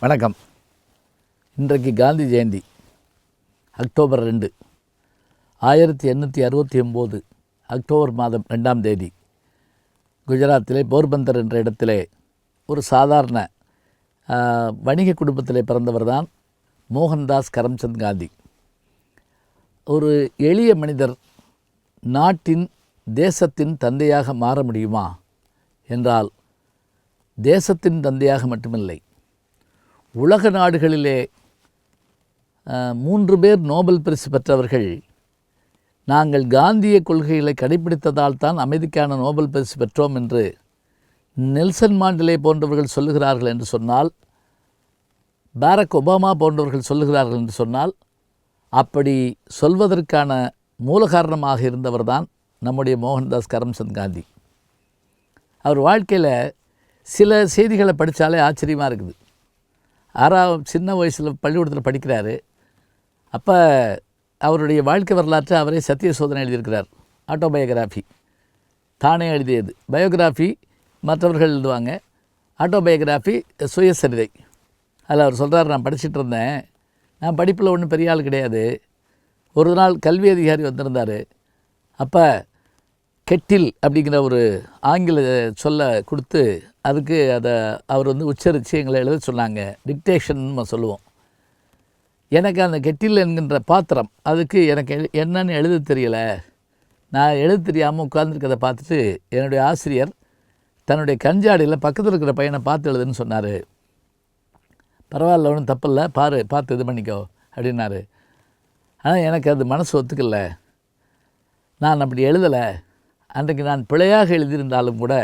வணக்கம். இன்றைக்கு Gandhi Jayanthi October 2, 1869 October மாதம் 2ஆம் தேதி குஜராத்திலே போர்பந்தர் என்ற இடத்திலே ஒரு சாதாரண வணிக குடும்பத்திலே பிறந்தவர் தான் மோகன்தாஸ் கரம்சந்த் காந்தி. ஒரு எளிய மனிதர் நாட்டின் தேசத்தின் தந்தையாக மாற முடியுமா என்றால் தேசத்தின் தந்தையாக மட்டுமில்லை, உலக நாடுகளிலே 3 பேர் நோபல் பரிசு பெற்றவர்கள் நாங்கள் காந்திய கொள்கைகளை கடைபிடித்ததால் தான் அமைதிக்கான நோபல் பரிசு பெற்றோம் என்று நெல்சன் மாண்டலே போன்றவர்கள் சொல்லுகிறார்கள் என்று சொன்னால், பாரக் ஒபாமா போன்றவர்கள் சொல்லுகிறார்கள் என்று சொன்னால், அப்படி சொல்வதற்கான மூல காரணமாக இருந்தவர் தான் நம்முடைய மோகன்தாஸ் கரம்சந்த் காந்தி. அவர் வாழ்க்கையில் சில செய்திகளை படித்தாலே ஆச்சரியமாக இருக்குது. சின்ன வயசில் பள்ளிக்கூடத்தில் படிக்கிறாரு. அப்போ அவருடைய வாழ்க்கை வரலாற்றை அவரே சத்திய சோதனை எழுதியிருக்கிறார். ஆட்டோபயோகிராஃபி தானே எழுதியது. பயோகிராஃபி மற்றவர்கள் எழுதுவாங்க, ஆட்டோபயோகிராஃபி சுயசரிதை. அதில் அவர் சொல்கிறார், நான் படிச்சுட்டு இருந்தேன், நான் படிப்பில் ஒன்றும் பெரிய ஆள் கிடையாது. ஒரு நாள் கல்வி அதிகாரி வந்திருந்தார். அப்போ கெட்டில் அப்படிங்கிற ஒரு ஆங்கில சொல்ல கொடுத்து அதுக்கு அதை அவர் உச்சரித்து எங்களை எழுத சொன்னாங்க. டிக்டேஷன் நம்ம சொல்லுவோம். எனக்கு அந்த கெட்டில் என்கின்ற பாத்திரம் அதுக்கு எனக்கு என்னன்னு எழுத தெரியலை. நான் எழுத தெரியாமல் உட்கார்ந்துருக்கதை பார்த்துட்டு என்னுடைய ஆசிரியர் தன்னுடைய கஞ்சாடியில் பக்கத்தில் இருக்கிற பையனை பார்த்து எழுதுன்னு சொன்னார். பரவாயில்ல, ஒன்றும் தப்பில்லை, பார்த்து இது பண்ணிக்கோ அப்படின்னாரு. ஆனால் எனக்கு அது மனசு ஒத்துக்கலை. நான் அப்படி எழுதலை. அன்றைக்கு நான் பிழையாக எழுதியிருந்தாலும் கூட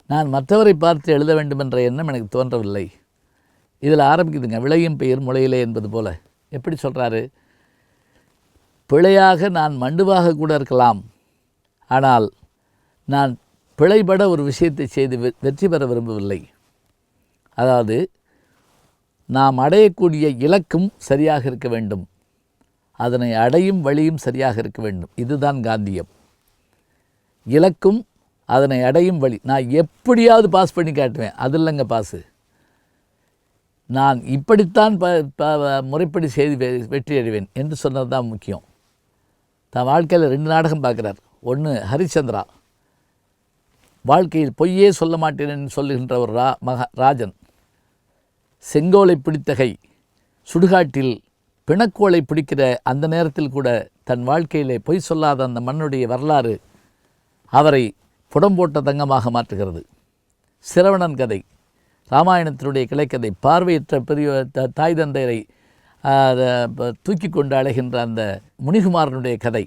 நான் மற்றவரை பார்த்து எழுத வேண்டும் என்ற எண்ணம் எனக்கு தோன்றவில்லை. இதில் ஆரம்பிக்குதுங்க, விளையும் பெயர் முளையிலே என்பது போல். எப்படி சொல்கிறாரு? பிழையாக நான் மண்டுவாக கூட இருக்கலாம், ஆனால் நான் பிழைபட ஒரு விஷயத்தை செய்து வெற்றி பெற விரும்பவில்லை. அதாவது நாம் அடையக்கூடிய இலக்கும் சரியாக இருக்க வேண்டும், அதனை அடையும் வழியும் சரியாக இருக்க வேண்டும். இதுதான் காந்தியம். இலக்கும் அதனை அடையும் வழி. நான் எப்படியாவது பாஸ் பண்ணி காட்டுவேன், அது இல்லைங்க பாஸு. நான் இப்படித்தான் முறைப்படி செய்து வெற்றி அடைவேன் என்று சொன்னது தான் முக்கியம். தான் வாழ்க்கையில் 2 நாடகம் பார்க்குறார். ஒன்று ஹரிச்சந்திரா, வாழ்க்கையில் பொய்யே சொல்ல மாட்டேன் என்று சொல்லுகின்ற ஒரு ராஜன். செங்கோலை பிடித்தகை, சுடுகாட்டில் பிணக்கோளை பிடிக்கிற அந்த நேரத்தில் கூட தன் வாழ்க்கையிலே பொய் சொல்லாத அந்த மண்ணுடைய வரலாறு அவரை புடம்போட்ட தங்கமாக மாற்றுகிறது. சிரவணன் கதை, ராமாயணத்தினுடைய கிளைக்கதை, பார்வையற்ற பெரிய தாய் தந்தையரை தூக்கி கொண்டு அழைகின்ற அந்த முனிகுமாரனுடைய கதை,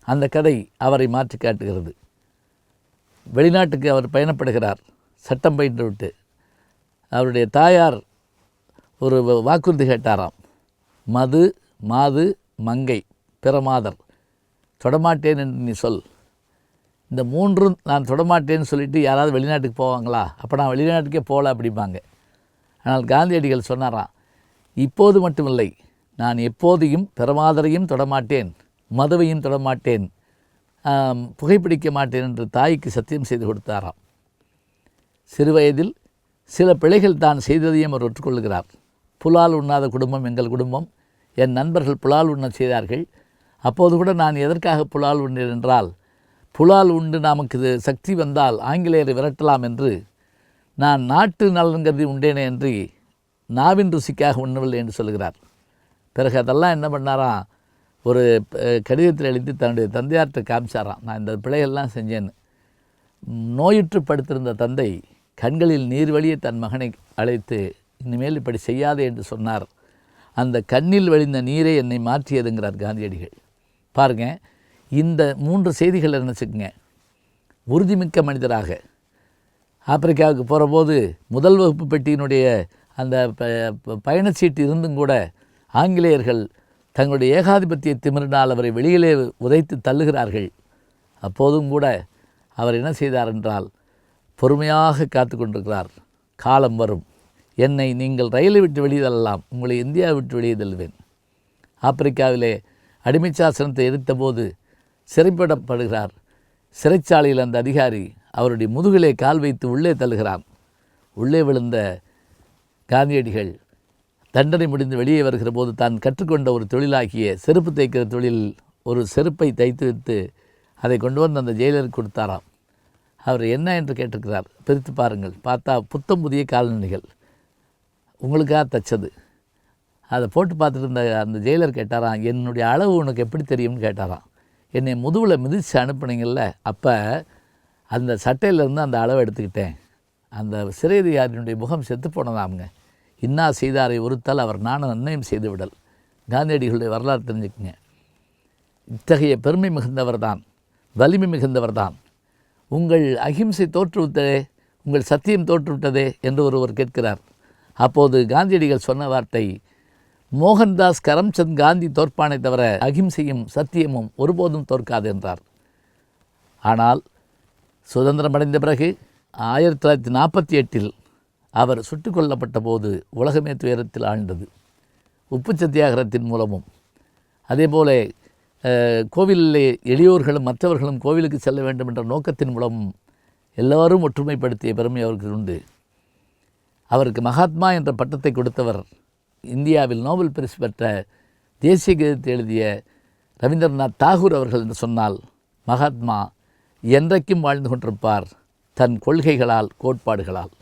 அந்த கதை அவரை மாற்றி காட்டுகிறது. வெளிநாட்டுக்கு அவர் பயணப்படுகிறார் சட்டம் பயின்று விட்டு. அவருடைய தாயார் ஒரு வாக்குறுதி கேட்டாராம், மது மாது மங்கை பிறமாதர் தொடமாட்டேன் என்று நீ சொல். இந்த 3ம் நான் தொடமாட்டேன்னு சொல்லிவிட்டு யாராவது வெளிநாட்டுக்கு போவாங்களா? அப்போ நான் வெளிநாட்டுக்கே போகல அப்படிம்பாங்க. ஆனால் காந்தியடிகள் சொன்னாராம், இப்போது மட்டுமில்லை, நான் எப்போதையும் பிறமாதரையும் தொடமாட்டேன், மதுவையும் தொடமாட்டேன், புகைப்பிடிக்க மாட்டேன் என்று தாய்க்கு சத்தியம் செய்து கொடுத்தாராம். சிறுவயதில் சில பிழைகள் தான் செய்ததையும் அவர் ஒற்றுக்கொள்கிறார். புலால் உண்ணாத குடும்பம் எங்கள் குடும்பம். என் நண்பர்கள் புலால் உண்ண செய்தார்கள். அப்போது கூட நான் எதற்காக புலால் உண்ணேன் என்றால், புலால் உண்டு நமக்கு சக்தி வந்தால் ஆங்கிலேயரை விரட்டலாம் என்று நான் நாட்டு நலன் கருதி உண்டேனே என்று நாவின் ருசிக்காக உண்ணவில்லை என்று சொல்கிறார். பிறகு அதெல்லாம் என்ன பண்ணாராம், ஒரு கடிதத்தில் எழுதி தன்னுடைய தந்தையார்கிட்ட காமிச்சாராம், நான் இந்த பிழைகள்லாம் செஞ்சேன்னு. நோயுற்று படுத்திருந்த தந்தை கண்களில் நீர் வழியே தன் மகனை அழைத்து, இனிமேல் இப்படி செய்யாதே என்று சொன்னார். அந்த கண்ணில் வழிந்த நீரே என்னை மாற்றியதுங்கிறார் காந்தியடிகள். பாருங்கள், இந்த 3 செய்திகள் நினச்சிக்கங்க. உறுதிமிக்க மனிதராக ஆப்பிரிக்காவுக்கு போகிற போது முதல் வகுப்பு பெட்டியினுடைய அந்த பயணச்சீட்டு இருந்தும் கூட ஆங்கிலேயர்கள் தங்களுடைய ஏகாதிபத்திய திமிரினால் அவரை வெளியிலே உதைத்து தள்ளுகிறார்கள். அப்போதும் கூட அவர் என்ன செய்தார் என்றால், பொறுமையாக காத்து கொண்டிருக்கிறார். காலம் வரும், என்னை நீங்கள் ரயிலை விட்டு வெளியே தள்ளலாம், உங்களை இந்தியாவை விட்டு வெளியே தள்ளுவேன். ஆப்பிரிக்காவிலே அடிமைச்சாசனத்தை எதிர்த்தபோது சிறைப்படப்படுகிறார். சிறைச்சாலையில் அந்த அதிகாரி அவருடைய முதுகிலே கால் வைத்து உள்ளே தள்ளுகிறான். உள்ளே விழுந்த காந்தியடிகள் தண்டனை முடிந்து வெளியே வருகிற போது தான் கற்றுக்கொண்ட ஒரு தொழிலாகிய செருப்பு தைக்கிற தொழில் ஒரு செருப்பை தைத்து வைத்து அதை கொண்டு வந்து அந்த ஜெயிலருக்கு கொடுத்தாராம். அவர் என்ன என்று கேட்டிருக்கிறார். பிரித்து பாருங்கள். பார்த்தா புத்தம் புதிய காலணிகள் உங்களுக்காக தைச்சது. அதை போட்டு பார்த்துட்டு இருந்த அந்த ஜெயிலர் கேட்டாராம், என்னுடைய அளவு உனக்கு எப்படி தெரியும்னு கேட்டாராம். என்னை முதுகில் மிதித்து அனுப்புனீங்கள்ல, அப்போ அந்த சட்டையிலேருந்து அந்த அளவை எடுத்துக்கிட்டேன். அந்த சிறைதிகாரியினுடைய முகம் செத்து போனதாமுங்க. இன்னா செய்தாரை ஒருத்தால் அவர் நானும் நன்மையும் செய்து விடல். காந்தியடிகளுடைய வரலாறு தெரிஞ்சுக்குங்க. இத்தகைய பெருமை மிகுந்தவர் தான், வலிமை மிகுந்தவர் தான். உங்கள் அகிம்சை தோற்றுவிட்டதே, உங்கள் சத்தியம் தோற்றுவிட்டதே என்று ஒருவர் கேட்கிறார். அப்போது காந்தியடிகள் சொன்ன வார்த்தை, மோகன்தாஸ் கரம்சந்த் காந்தி தோற்பானை தவிர அகிம்சையும் சத்தியமும் ஒருபோதும் தோற்காது என்றார். ஆனால் சுதந்திரம் அடைந்த பிறகு 1948 அவர் சுட்டுக் கொல்லப்பட்ட போது உலகமே துயரத்தில் ஆழ்ந்தது. உப்பு சத்தியாகிரகத்தின் மூலமும் அதேபோல கோவிலிலே எளியோர்களும் மற்றவர்களும் கோவிலுக்கு செல்ல வேண்டும் என்ற நோக்கத்தின் மூலமும் எல்லோரும் ஒற்றுமைப்படுத்திய பெருமை அவருக்கு உண்டு. அவருக்கு மகாத்மா என்ற பட்டத்தை கொடுத்தவர் இந்தியாவில் நோபல் பரிசு பெற்ற தேசிய கீதத்தை எழுதிய ரவீந்திரநாத் தாகூர் அவர்கள் என்று சொன்னால், மகாத்மா என்றைக்கும் வாழ்ந்து கொண்டிருப்பார் தன் கொள்கைகளால், கோட்பாடுகளால்.